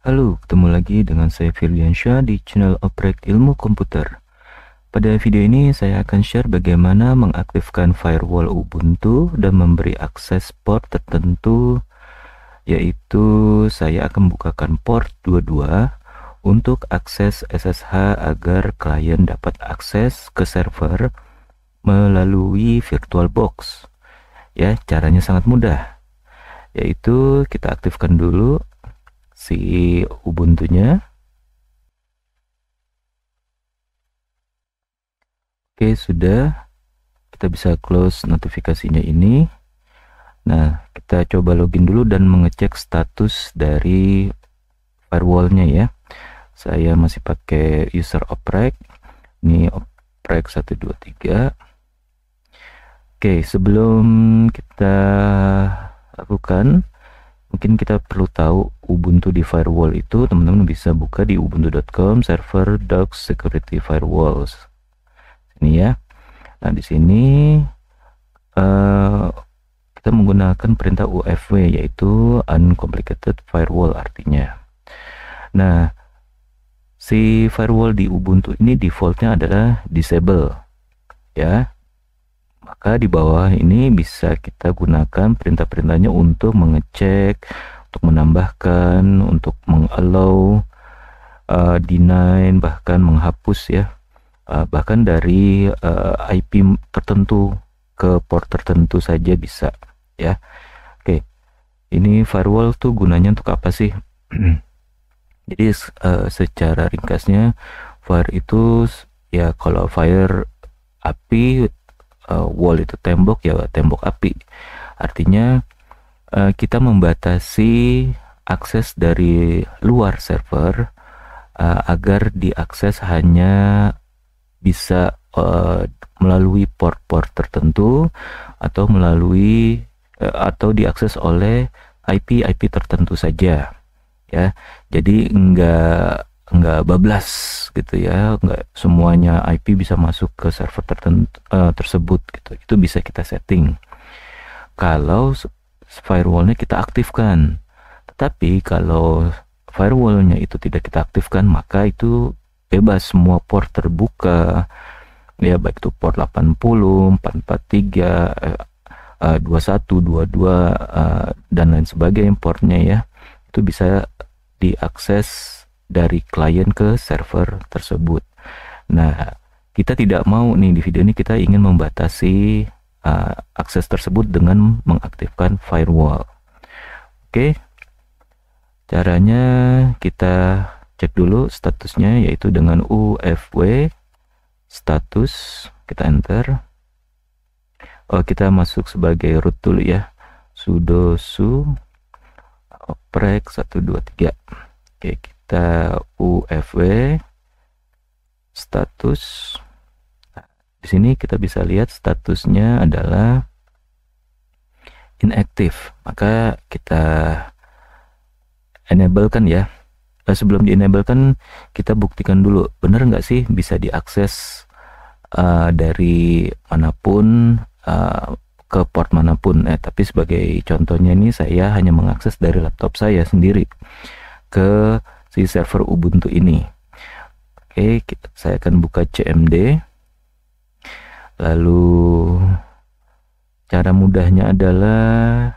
Halo, ketemu lagi dengan saya Firdiansyah di channel Oprek Ilmu Komputer. Pada video ini saya akan share bagaimana mengaktifkan firewall Ubuntu dan memberi akses port tertentu, yaitu saya akan bukakan port 22 untuk akses SSH agar klien dapat akses ke server melalui VirtualBox. Ya, caranya sangat mudah, yaitu kita aktifkan dulu si Ubuntunya. Oke, sudah. Kita bisa close notifikasinya ini. Nah, kita coba login dulu dan mengecek status dari firewallnya ya. Saya masih pakai user oprek. Ini oprek 123. Oke, sebelum kita lakukan, mungkin kita perlu tahu Ubuntu di firewall itu. Teman-teman bisa buka di ubuntu.com server docs security firewalls. Ini ya. Nah, di sini kita menggunakan perintah UFW, yaitu uncomplicated firewall artinya. Nah, si firewall di Ubuntu ini defaultnya adalah disable ya. Maka di bawah ini bisa kita gunakan perintah-perintahnya untuk mengecek, untuk menambahkan, untuk mengallow, deny, bahkan menghapus ya. Bahkan dari IP tertentu ke port tertentu saja bisa ya. Oke, ini firewall tuh gunanya untuk apa sih? Jadi secara ringkasnya, fire itu ya, kalau fire api, wall itu tembok ya, tembok api. Artinya kita membatasi akses dari luar server agar diakses hanya bisa melalui port-port tertentu atau melalui atau diakses oleh IP tertentu saja ya. Jadi enggak bablas gitu ya, enggak semuanya IP bisa masuk ke server tertentu tersebut gitu. Itu bisa kita setting kalau firewallnya kita aktifkan. Tetapi kalau firewallnya itu tidak kita aktifkan, maka itu bebas, semua port terbuka ya, baik itu port 80, 443, 21, 22 dan lain sebagainya portnya ya. Itu bisa diakses dari klien ke server tersebut. Nah, kita tidak mau nih, di video ini kita ingin membatasi akses tersebut dengan mengaktifkan firewall. Oke, caranya kita cek dulu statusnya, yaitu dengan UFW status, kita enter. Kita masuk sebagai root dulu ya, sudo su oprek 123. Oke, kita UFW status. Nah, di sini kita bisa lihat statusnya adalah inactive, maka kita enable kan ya. Sebelum di enable kan kita buktikan dulu benar nggak sih bisa diakses dari manapun, ke port manapun. Tapi sebagai contohnya ini saya hanya mengakses dari laptop saya sendiri ke si server Ubuntu ini. Oke, saya akan buka CMD. Lalu cara mudahnya adalah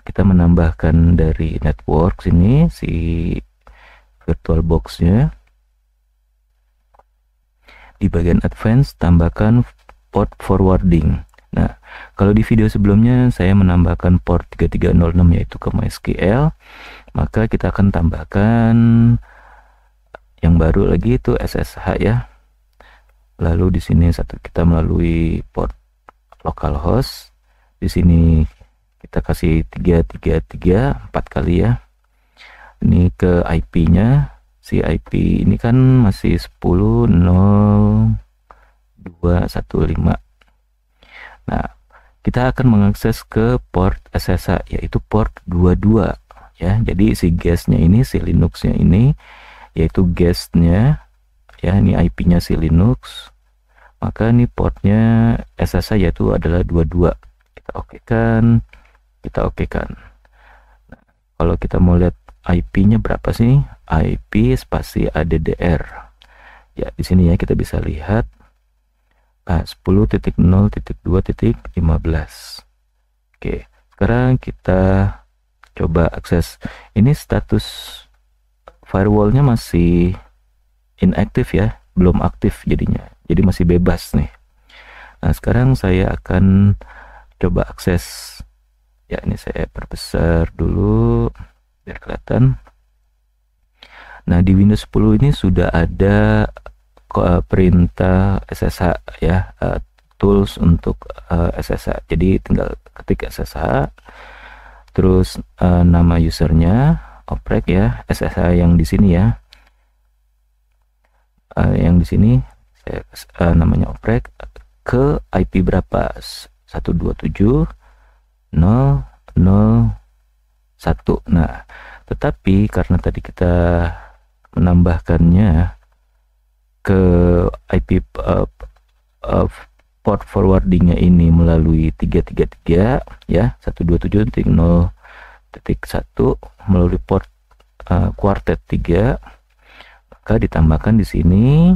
kita menambahkan dari network sini si VirtualBox-nya. Di bagian advance tambahkan port forwarding. Nah, kalau di video sebelumnya saya menambahkan port 3306 yaitu ke MySQL, maka kita akan tambahkan yang baru lagi itu SSH ya. Lalu di sini kita melalui port localhost. Di sini kita kasih 333 4 kali ya. Ini ke IP-nya, si IP ini kan masih 10.0215. Nah, kita akan mengakses ke port SSH, yaitu port 22 ya. Jadi si guestnya ini, si Linuxnya ini, yaitu guestnya ya, ini IP-nya si Linux, maka ini portnya SSH yaitu adalah 22. Kita okekan. Nah, kalau kita mau lihat IP-nya berapa sih? IP spasi ADDR. Ya, di sini ya kita bisa lihat 10.0.2.15. Oke, sekarang kita coba akses. Ini status firewallnya masih inaktif ya, belum aktif jadinya. Jadi masih bebas nih. Nah, sekarang saya akan coba akses. Ya, ini saya perbesar dulu biar kelihatan. Nah, di Windows 10 ini sudah ada perintah SSH ya, tools untuk SSH. Jadi tinggal ketik SSH, terus nama usernya oprek ya, SSH yang di sini ya, yang di sini saya namanya oprek ke IP berapa, 127.0.0.1. Nah, tetapi karena tadi kita menambahkannya ke IP port forwardingnya ini melalui 333 ya, 127.0.1 melalui port quartet 3, maka ditambahkan di sini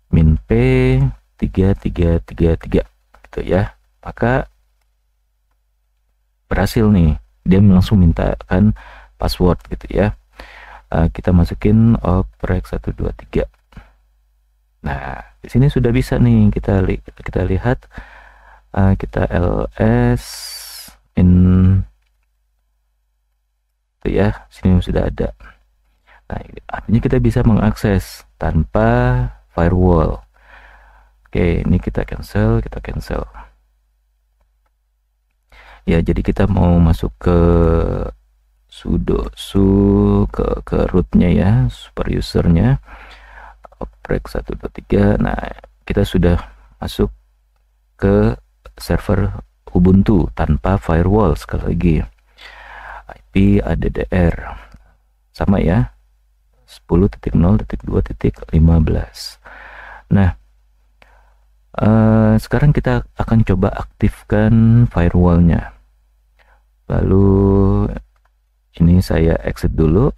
min p 3333 gitu ya, maka berhasil nih, dia langsung mintakan password gitu ya. Kita masukin oprek 123. Nah, di sini sudah bisa nih, kita lihat, kita ls in itu ya, sini sudah ada. Nah, artinya kita bisa mengakses tanpa firewall. Oke, ini kita cancel. Ya, jadi kita mau masuk ke sudo ke rootnya ya, super usernya oprek 123. Nah, kita sudah masuk ke server Ubuntu tanpa firewall. Sekali lagi, IP ADDR sama ya, 10.0.2.15. Nah, sekarang kita akan coba aktifkan firewallnya. Lalu ini saya exit dulu,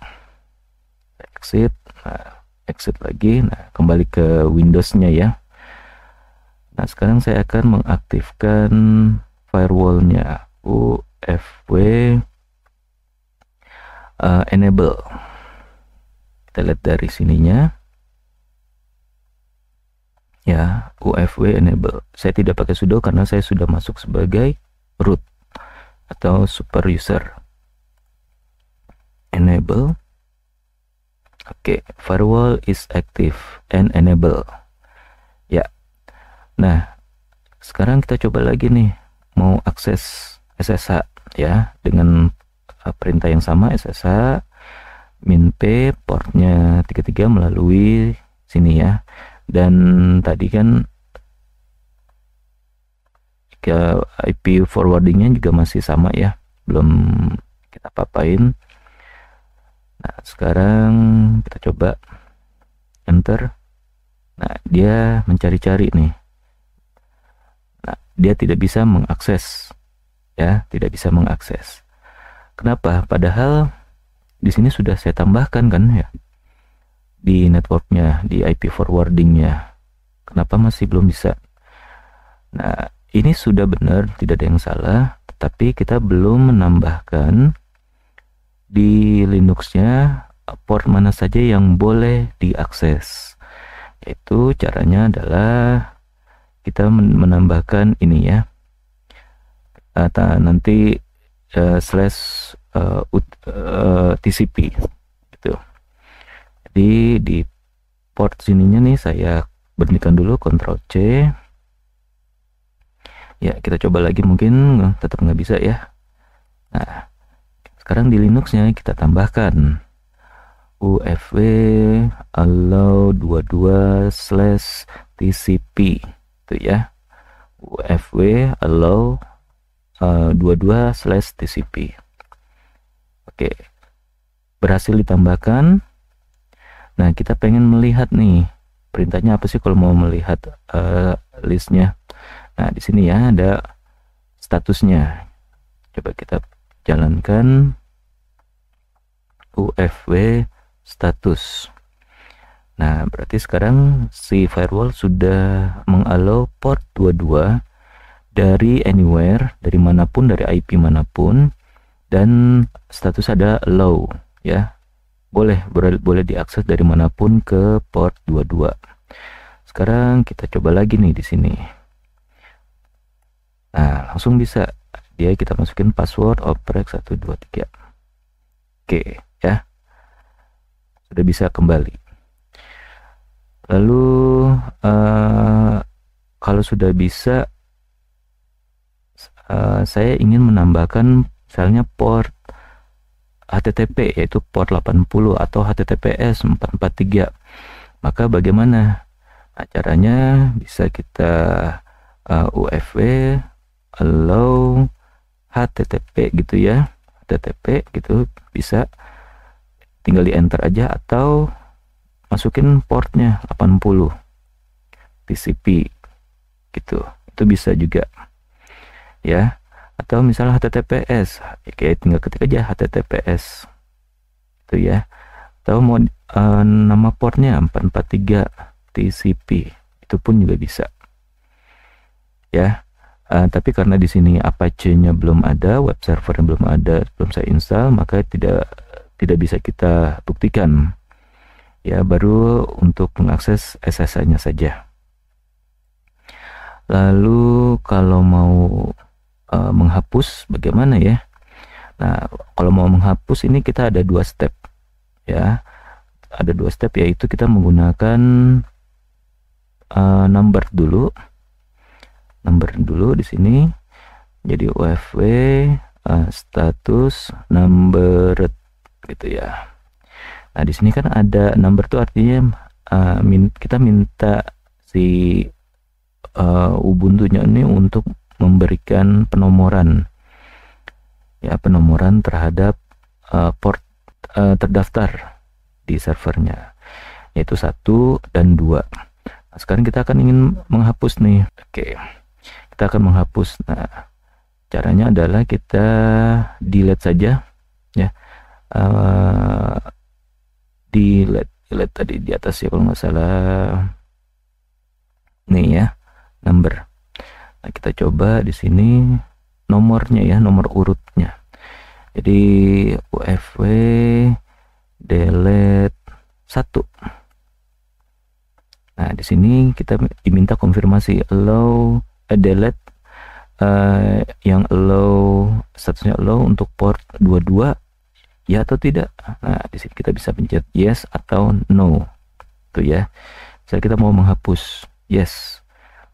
exit lagi. Nah, kembali ke Windows-nya ya. Nah, sekarang saya akan mengaktifkan firewallnya, UFW enable. Kita lihat dari sininya ya, UFW enable. Saya tidak pakai sudo karena saya sudah masuk sebagai root atau super user. Enable. Oke, firewall is active and enable. Ya. Nah, sekarang kita coba lagi nih, mau akses SSH ya, dengan perintah yang sama, SSH min p portnya 33 melalui sini ya. Dan tadi kan IP forwardingnya juga masih sama ya, belum kita papain. Nah, sekarang kita coba enter. Nah, dia mencari-cari nih. Nah, dia tidak bisa mengakses ya, tidak bisa mengakses. Kenapa? Padahal di sini sudah saya tambahkan kan ya, di networknya, di IP forwardingnya. Kenapa masih belum bisa? Nah, ini sudah benar, tidak ada yang salah, tetapi kita belum menambahkan di Linuxnya port mana saja yang boleh diakses. Yaitu caranya adalah kita menambahkan ini ya, nanti slash TCP gitu. Jadi di port sininya nih saya berhentikan dulu, Ctrl C. Ya, kita coba lagi, mungkin tetap nggak bisa ya. Nah, sekarang di Linuxnya kita tambahkan UFW allow 22/TCP itu ya, UFW allow 22/TCP. Oke, berhasil ditambahkan. Nah, kita pengen melihat nih perintahnya apa sih kalau mau melihat listnya. Nah, di sini ya ada statusnya. Coba kita jalankan. UFW status. Nah, berarti sekarang si firewall sudah mengallow port 22 dari anywhere, dari manapun, dari IP manapun, dan status ada allow ya. Boleh diakses dari manapun ke port 22. Sekarang kita coba lagi nih di sini. Nah, langsung bisa. Dia kita masukin password oprek 123. Oke, ya. Sudah bisa kembali. Lalu kalau sudah bisa, saya ingin menambahkan misalnya port HTTP, yaitu port 80 atau HTTPS 443. Maka bagaimana? Nah, caranya bisa kita UFW allow HTTP gitu ya. HTTP gitu bisa, tinggal di enter aja atau masukin portnya 80 TCP gitu, itu bisa juga ya. Atau misalnya HTTPS, kayak tinggal ketik aja HTTPS itu ya. Atau mau nama portnya 443 TCP, itu pun juga bisa ya. Tapi karena di sini Apache-nya belum ada, web server belum ada, belum saya install, maka tidak bisa kita buktikan ya, baru untuk mengakses SSH-nya saja. Lalu kalau mau menghapus bagaimana ya? Nah, kalau mau menghapus ini kita ada 2 step ya. Ada 2 step, yaitu kita menggunakan number dulu di sini. Jadi UFW status number gitu ya. Nah, di sini kan ada number tuh artinya kita minta si Ubuntu-nya ini untuk memberikan penomoran ya, penomoran terhadap port terdaftar di servernya, yaitu 1 dan 2. Nah, sekarang kita akan ingin menghapus nih. Oke, kita akan menghapus. Nah, caranya adalah kita delete saja ya. Delete tadi di atas ya, kalau nggak salah nih ya, number. Nah, kita coba di sini nomornya ya, nomor urutnya. Jadi UFW delete 1. Nah, di sini kita diminta konfirmasi allow delete yang allow, statusnya allow untuk port 22 ya atau tidak. Nah, di sini kita bisa pencet yes atau no tuh ya. Misalnya kita mau menghapus, yes.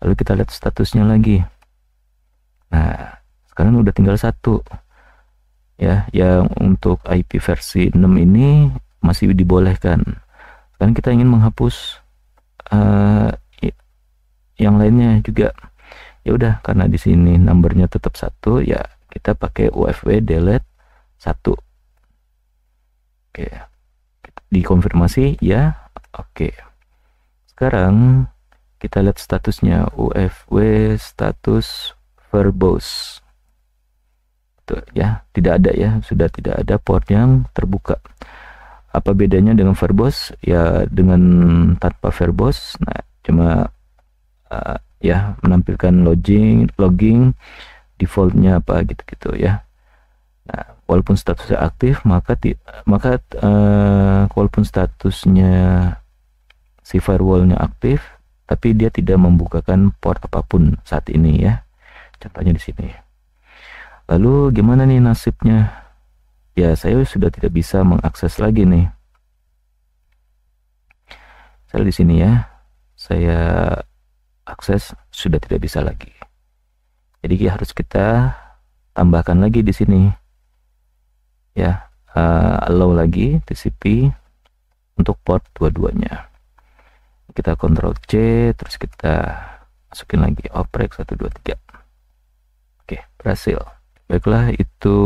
Lalu kita lihat statusnya lagi. Nah, sekarang udah tinggal 1 ya, yang untuk IP versi 6 ini masih dibolehkan. Sekarang kita ingin menghapus yang lainnya juga. Ya udah, karena di sini numbernya tetap 1 ya, kita pakai UFW delete 1. Oke, dikonfirmasi ya. Oke, sekarang kita lihat statusnya, UFW status verbose. Tuh ya, tidak ada ya, sudah tidak ada port yang terbuka. Apa bedanya dengan verbose? Ya, dengan tanpa verbose, nah cuma ya menampilkan logging defaultnya apa gitu-gitu ya. Nah, walaupun statusnya aktif, maka walaupun statusnya si firewallnya aktif, tapi dia tidak membukakan port apapun saat ini ya. Contohnya di sini. Lalu gimana nih nasibnya? Ya, saya sudah tidak bisa mengakses lagi nih. Saya di sini ya, saya akses sudah tidak bisa lagi. Jadi harus kita tambahkan lagi di sini. Ya, allow lagi TCP untuk port 22-nya. Kita Ctrl C, terus kita masukin lagi oprek 123. Oke, berhasil. Baiklah, itu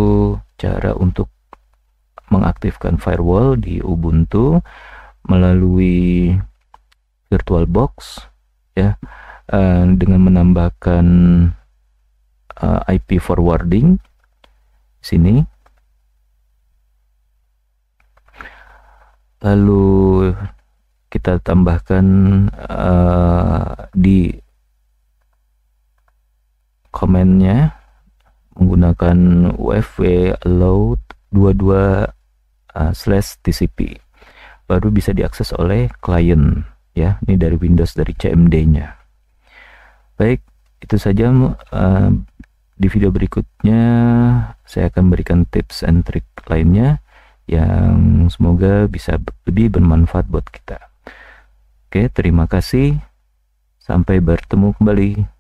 cara untuk mengaktifkan firewall di Ubuntu melalui VirtualBox ya, dengan menambahkan IP forwarding sini. lalu kita tambahkan di komennya menggunakan ufv allow 22/tcp, baru bisa diakses oleh klien ya. Ini dari Windows, dari CMD-nya. Baik, itu saja. Di video berikutnya saya akan berikan tips and trik lainnya yang semoga bisa lebih bermanfaat buat kita. Oke, terima kasih. Sampai bertemu kembali.